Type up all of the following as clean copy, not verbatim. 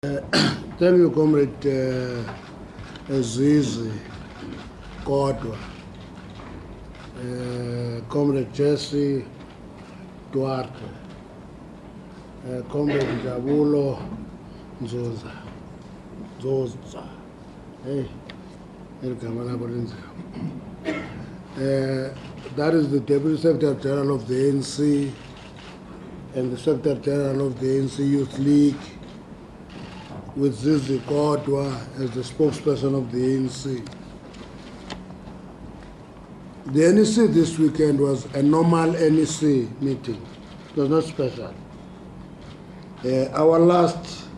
Thank you, Comrade Zizi Kodwa, Comrade Jesse Duarte, Comrade Jabulo Nzoza. Hey, that is the Deputy Secretary General of the ANC and the Secretary General of the ANC Youth League, with Zizi Kodwa as the spokesperson of the ANC. The NEC this weekend was a normal NEC meeting. It was not special. Our last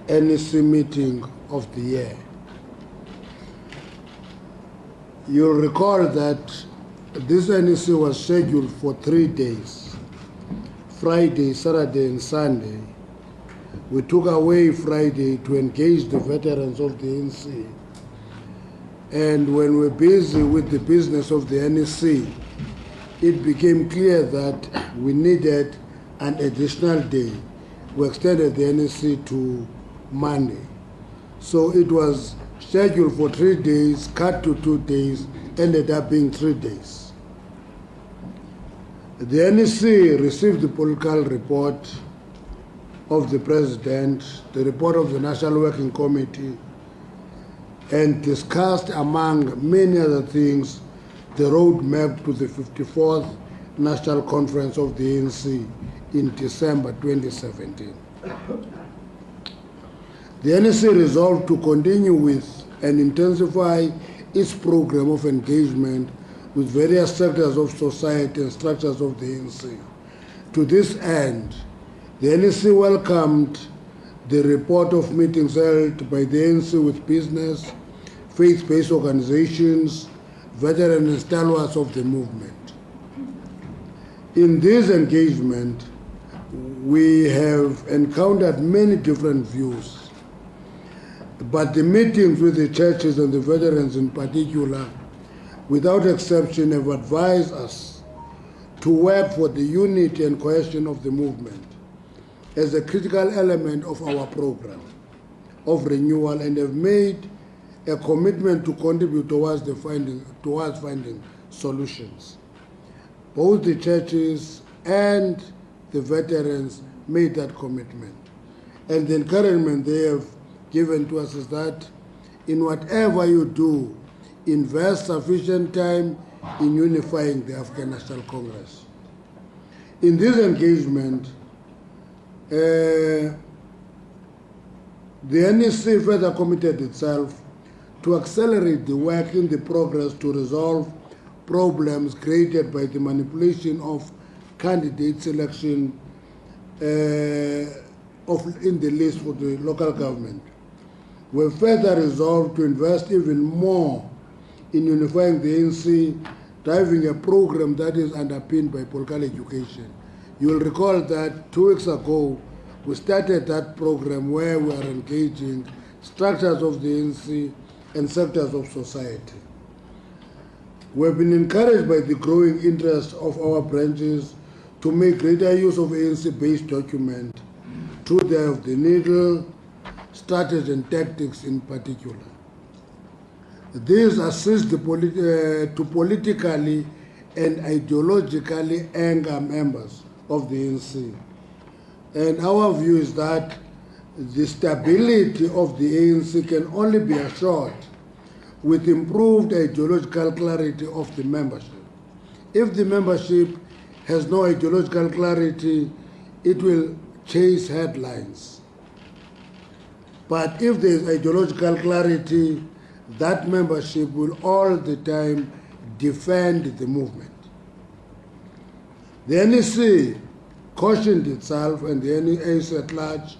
NEC meeting of the year. You'll recall that this NEC was scheduled for 3 days, Friday, Saturday, and Sunday. We took away Friday to engage the veterans of the ANC. And when we're busy with the business of the NEC, it became clear that we needed an additional day. We extended the NEC to Monday. So it was scheduled for 3 days, cut to 2 days, ended up being 3 days. The NEC received the political report of the President, the report of the National Working Committee, and discussed, among many other things, the roadmap to the 54th National Conference of the ANC in December 2017. The NEC resolved to continue with and intensify its program of engagement with various sectors of society and structures of the ANC. To this end, the NEC welcomed the report of meetings held by the ANC with business, faith-based organizations, veterans and stalwarts of the movement. In this engagement, we have encountered many different views, but the meetings with the churches and the veterans in particular, without exception, have advised us to work for the unity and cohesion of the movement as a critical element of our program of renewal, and have made a commitment to contribute towards finding solutions. Both the churches and the veterans made that commitment. And the encouragement they have given to us is that in whatever you do, invest sufficient time in unifying the African National Congress. In this engagement, the NEC further committed itself to accelerate the work in the progress to resolve problems created by the manipulation of candidate selection in the list for the local government. We further resolved to invest even more in unifying the ANC, driving a program that is underpinned by political education. You will recall that 2 weeks ago, we started that program where we are engaging structures of the ANC and sectors of society. We have been encouraged by the growing interest of our branches to make greater use of ANC-based document through the eye of the needle, strategy and tactics in particular. This assists to politically and ideologically anger members of the ANC. And our view is that the stability of the ANC can only be assured with improved ideological clarity of the membership. If the membership has no ideological clarity, it will chase headlines. But if there is ideological clarity, that membership will all the time defend the movement. The NEC cautioned itself and the ANC at large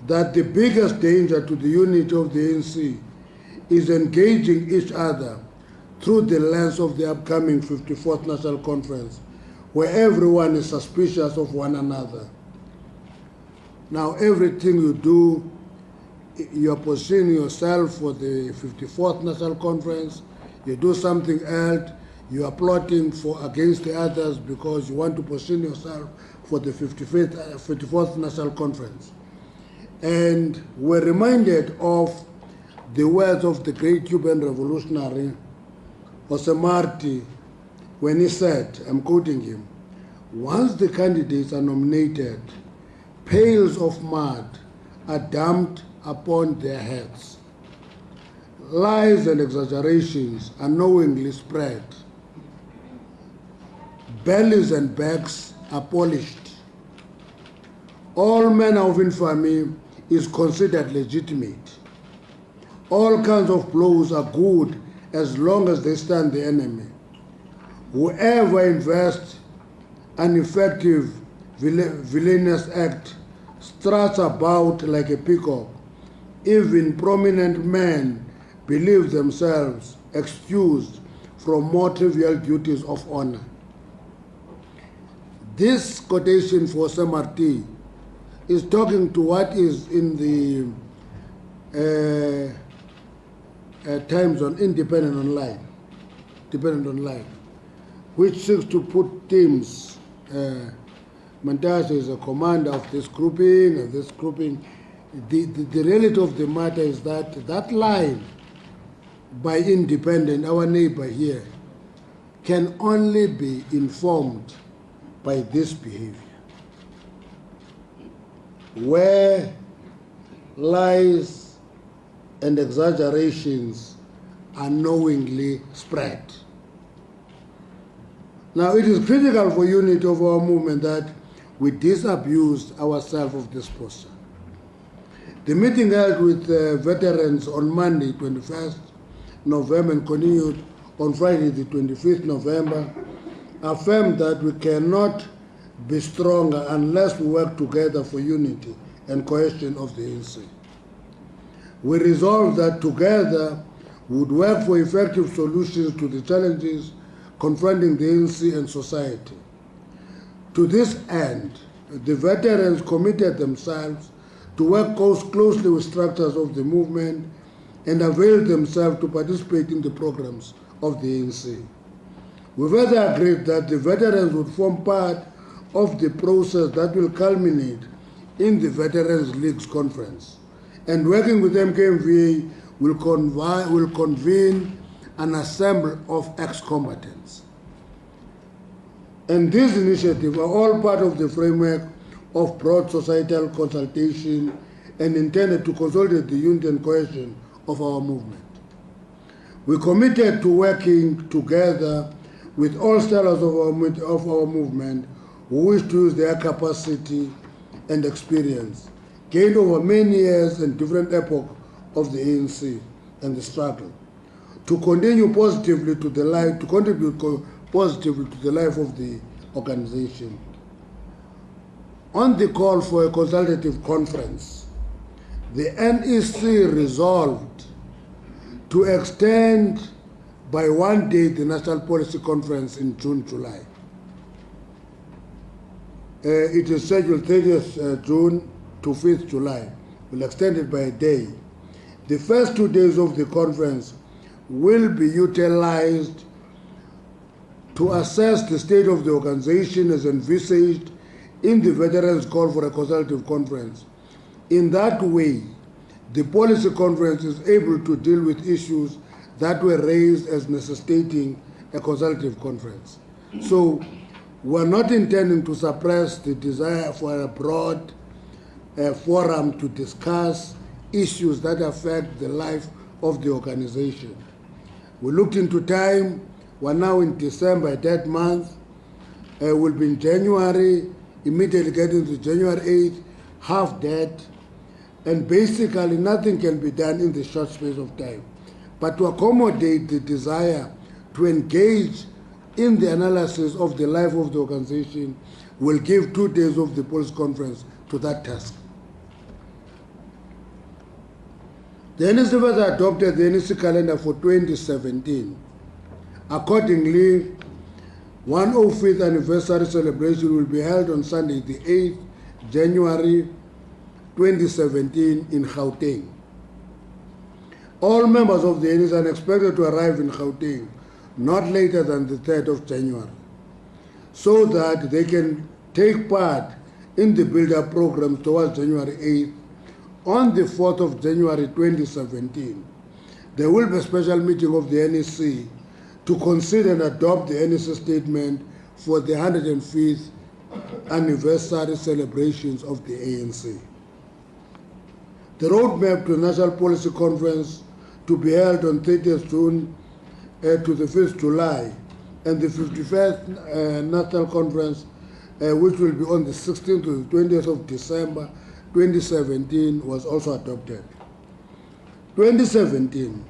that the biggest danger to the unity of the ANC is engaging each other through the lens of the upcoming 54th National Conference, where everyone is suspicious of one another. Now, everything you do, you're positioning yourself for the 54th National Conference, you do something else, you are plotting against the others because you want to position yourself for the 54th National Conference. And we're reminded of the words of the great Cuban revolutionary Jose Marti when he said, I'm quoting him, "Once the candidates are nominated, pails of mud are dumped upon their heads. Lies and exaggerations are knowingly spread. Bellies and backs are polished. All manner of infamy is considered legitimate. All kinds of blows are good as long as they stand the enemy. Whoever invests an effective villainous act struts about like a peacock. Even prominent men believe themselves excused from more trivial duties of honor." This quotation for Jose Marti is talking to what is in the Times on Independent Online, which seeks to put themes. Mantashe is a commander of this grouping and this grouping. The reality of the matter is that that line by Independent, our neighbor here, can only be informed by this behavior, where lies and exaggerations are knowingly spread. Now, it is critical for unity of our movement that we disabuse ourselves of this process. The meeting held with veterans on Monday, 21st November, and continued on Friday, the 25th November, affirmed that we cannot be stronger unless we work together for unity and cohesion of the ANC. We resolved that together we would work for effective solutions to the challenges confronting the ANC and society. To this end, the veterans committed themselves to work closely with structures of the movement and availed themselves to participate in the programs of the ANC. We further agreed that the veterans would form part of the process that will culminate in the Veterans League's conference, and working with MKMVA will convene an assembly of ex-combatants. And these initiatives are all part of the framework of broad societal consultation and intended to consolidate the unity and cohesion of our movement. We committed to working together with all stakeholders of our movement who wish to use their capacity and experience gained over many years and different epochs of the ANC and the struggle to continue positively to the life, to contribute positively to the life of the organization. On the call for a consultative conference, the NEC resolved to extend by one day the National Policy Conference in June-July. It is scheduled 30th June to 5th July. We'll extend it by a day. The first 2 days of the conference will be utilized to assess the state of the organization as envisaged in the Veterans Call for a Consultative Conference. In that way, the policy conference is able to deal with issues that were raised as necessitating a consultative conference. So we're not intending to suppress the desire for a broad forum to discuss issues that affect the life of the organization. We looked into time. We're now in December, that month. We'll be in January, immediately getting to January 8th, half that. And basically nothing can be done in the short space of time. But to accommodate the desire to engage in the analysis of the life of the organization, we'll give 2 days of the policy conference to that task. The NEC further adopted the NEC calendar for 2017. Accordingly, 105th anniversary celebration will be held on Sunday, the 8th January 2017 in Gauteng. All members of the NEC are expected to arrive in Gauteng not later than the 3rd of January, so that they can take part in the build-up programs towards January 8th On the 4th of January 2017, there will be a special meeting of the NEC to consider and adopt the NEC statement for the 105th anniversary celebrations of the ANC. The roadmap to the National Policy Conference to be held on 30th June to the 5th July and the 51st National Conference which will be on the 16th to the 20th of December 2017 was also adopted. 2017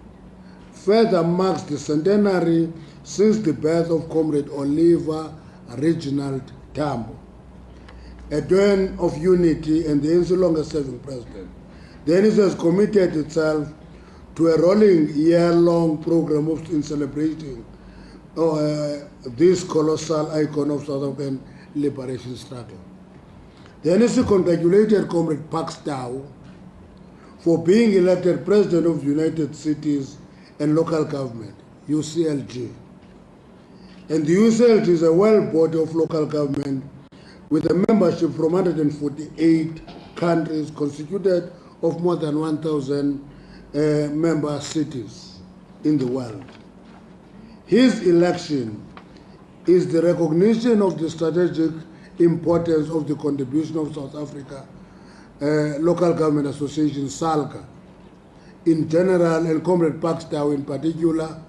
further marks the centenary since the birth of Comrade Oliver Reginald Tambo, a dawn of unity and the ANC's longest-serving president. The ANC has committed itself to a rolling year-long program in celebrating this colossal icon of South African liberation struggle. The ANC congratulated Comrade Castro for being elected President of the United Cities and Local Government, UCLG. And the UCLG is a world body of local government with a membership from 148 countries constituted of more than 1,000 member cities in the world. His election is the recognition of the strategic importance of the contribution of South Africa Local Government Association, SALGA, in general, and Comrade Castro in particular,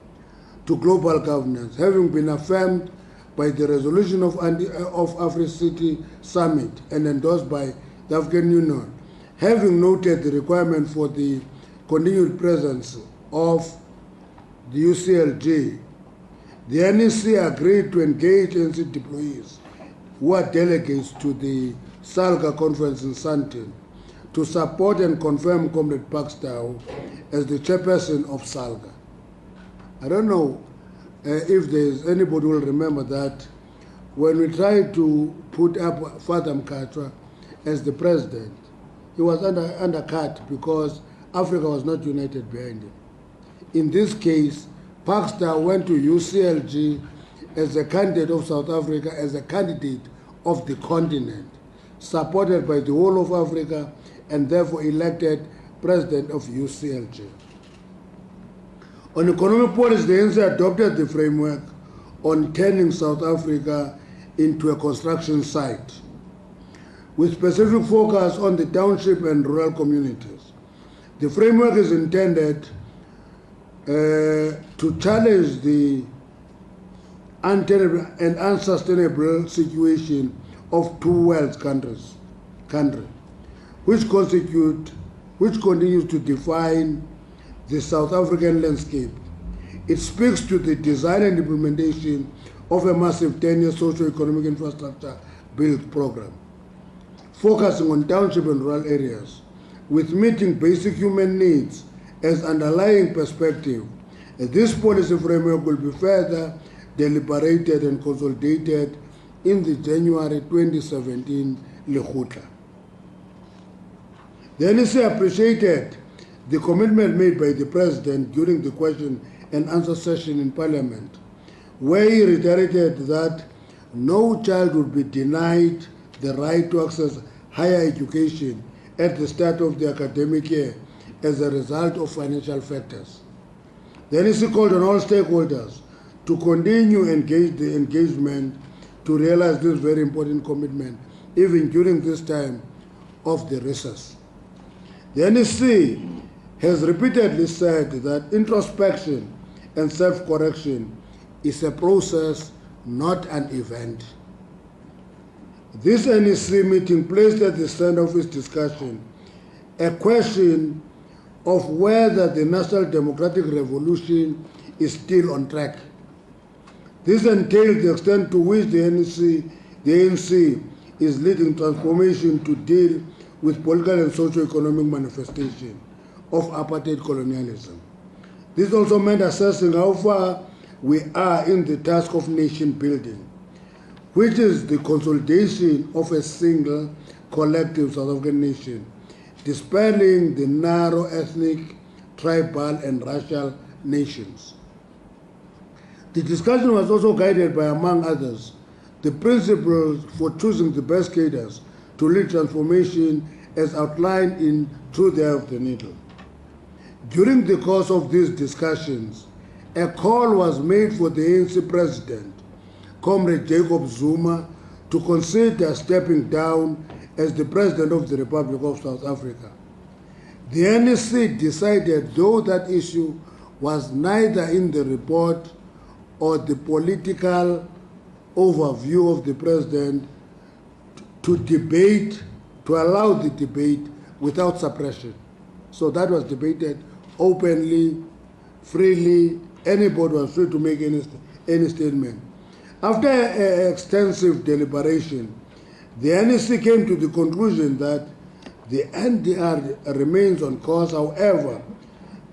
to global governance, having been affirmed by the resolution of Afri-City Summit and endorsed by the African Union, having noted the requirement for the continued presence of the UCLG. The NEC agreed to engage ANC deployees who are delegates to the SALGA conference in Sandton to support and confirm Comrade Castro as the chairperson of SALGA. I don't know if there's anybody who will remember that when we tried to put up Father Mkatra as the president, he was undercut because Africa was not united behind him. In this case, Castro went to UCLG as a candidate of South Africa, as a candidate of the continent, supported by the whole of Africa, and therefore elected president of UCLG. On economic policy, the ANC adopted the framework on turning South Africa into a construction site, with specific focus on the township and rural communities. The framework is intended to challenge the untenable and unsustainable situation of two world countries, which continues to define the South African landscape. It speaks to the design and implementation of a massive 10-year socio-economic infrastructure build program, focusing on township and rural areas, with meeting basic human needs as underlying perspective. This policy framework will be further deliberated and consolidated in the January 2017 Lekgotla. The NEC appreciated the commitment made by the President during the question and answer session in Parliament, where he reiterated that no child would be denied the right to access higher education at the start of the academic year as a result of financial factors. The NEC called on all stakeholders to continue the engagement to realize this very important commitment, even during this time of the recess. The NEC has repeatedly said that introspection and self-correction is a process, not an event. This NEC meeting placed at the center of its discussion a question of whether the National Democratic Revolution is still on track. This entails the extent to which the ANC is leading transformation to deal with political and socio-economic manifestation of apartheid colonialism. This also meant assessing how far we are in the task of nation building, which is the consolidation of a single collective South African nation, dispelling the narrow ethnic, tribal, and racial nations. The discussion was also guided by, among others, the principles for choosing the best cadres to lead transformation as outlined in Through the Eye of the Needle. During the course of these discussions, a call was made for the ANC President, Comrade Jacob Zuma, to consider stepping down as the President of the Republic of South Africa. The NEC decided, though that issue was neither in the report or the political overview of the President, to allow the debate without suppression. So that was debated openly, freely. Anybody was free to make any statement. After extensive deliberation, the NEC came to the conclusion that the NDR remains on course. However,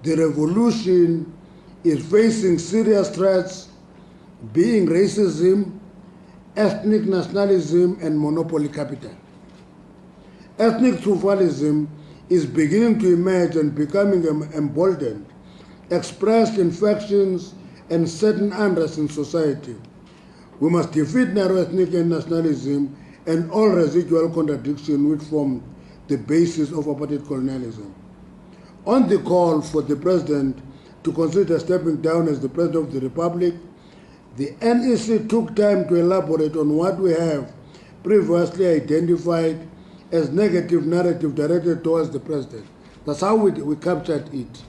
the revolution is facing serious threats, being racism, ethnic nationalism, and monopoly capital. Ethnic tribalism is beginning to emerge and becoming emboldened, expressed in factions and certain unrest in society. We must defeat narrow ethnic and nationalism and all residual contradiction which form the basis of apartheid colonialism. On the call for the President to consider stepping down as the President of the Republic, the NEC took time to elaborate on what we have previously identified as negative narrative directed towards the President. That's how we captured it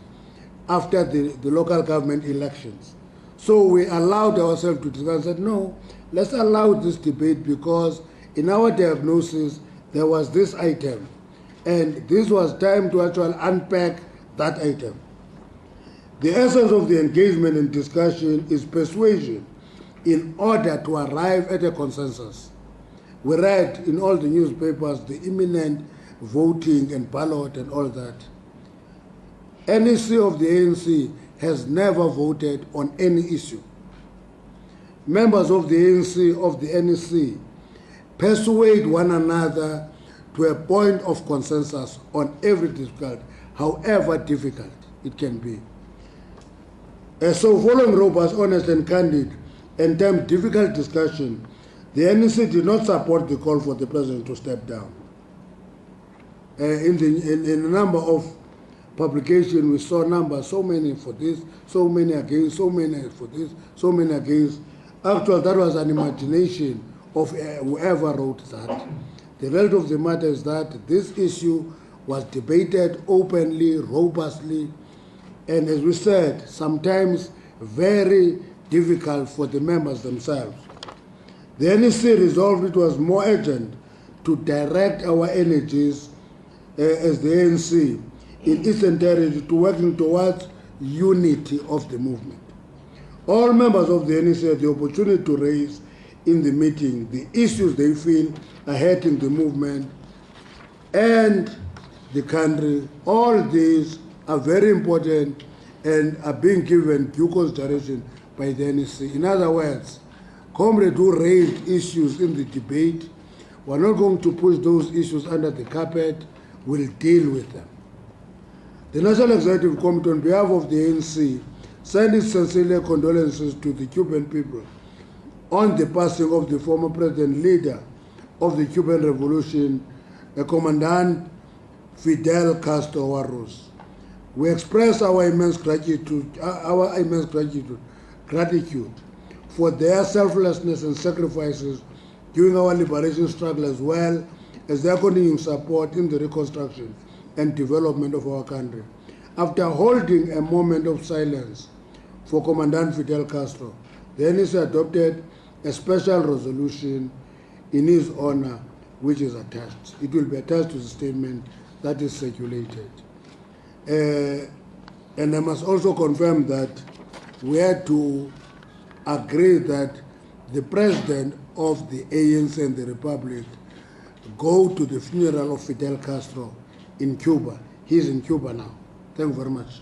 after the local government elections. So we allowed ourselves to discuss and said, no, let's allow this debate because in our diagnosis, there was this item. And this was time to actually unpack that item. The essence of the engagement and discussion is persuasion in order to arrive at a consensus. We read in all the newspapers the imminent voting and ballot and all that. NEC of the ANC has never voted on any issue. Members of the ANC of the NEC persuade one another to a point of consensus on every difficult, however difficult it can be. So following robust, honest and candid and time difficult discussion, the NEC did not support the call for the President to step down. In a number of publications, we saw numbers, so many for this, so many against, so many for this, so many against. Actually, that was an imagination of whoever wrote that. The reality of the matter is that this issue was debated openly, robustly, and as we said, sometimes very difficult for the members themselves. The NEC resolved it was more urgent to direct our energies as the ANC in its entirety to working towards unity of the movement. All members of the NEC had the opportunity to raise in the meeting the issues they feel are hurting the movement and the country. All these are very important and are being given due consideration by the NEC. In other words, comrades who raised issues in the debate, we're not going to push those issues under the carpet, we'll deal with them. The National Executive Committee, on behalf of the ANC, sent its sincere condolences to the Cuban people on the passing of the former president, leader of the Cuban Revolution, Commandant Fidel Castro. We express our immense gratitude for their selflessness and sacrifices during our liberation struggle, as well as their continuing support in the reconstruction and development of our country. After holding a moment of silence for Commandant Fidel Castro, the NEC adopted a special resolution in his honor, which is attached. It will be attached to the statement that is circulated. And I must also confirm that we had to agree that the president of the ANC and the Republic go to the funeral of Fidel Castro in Cuba. He's in Cuba now. Thank you very much.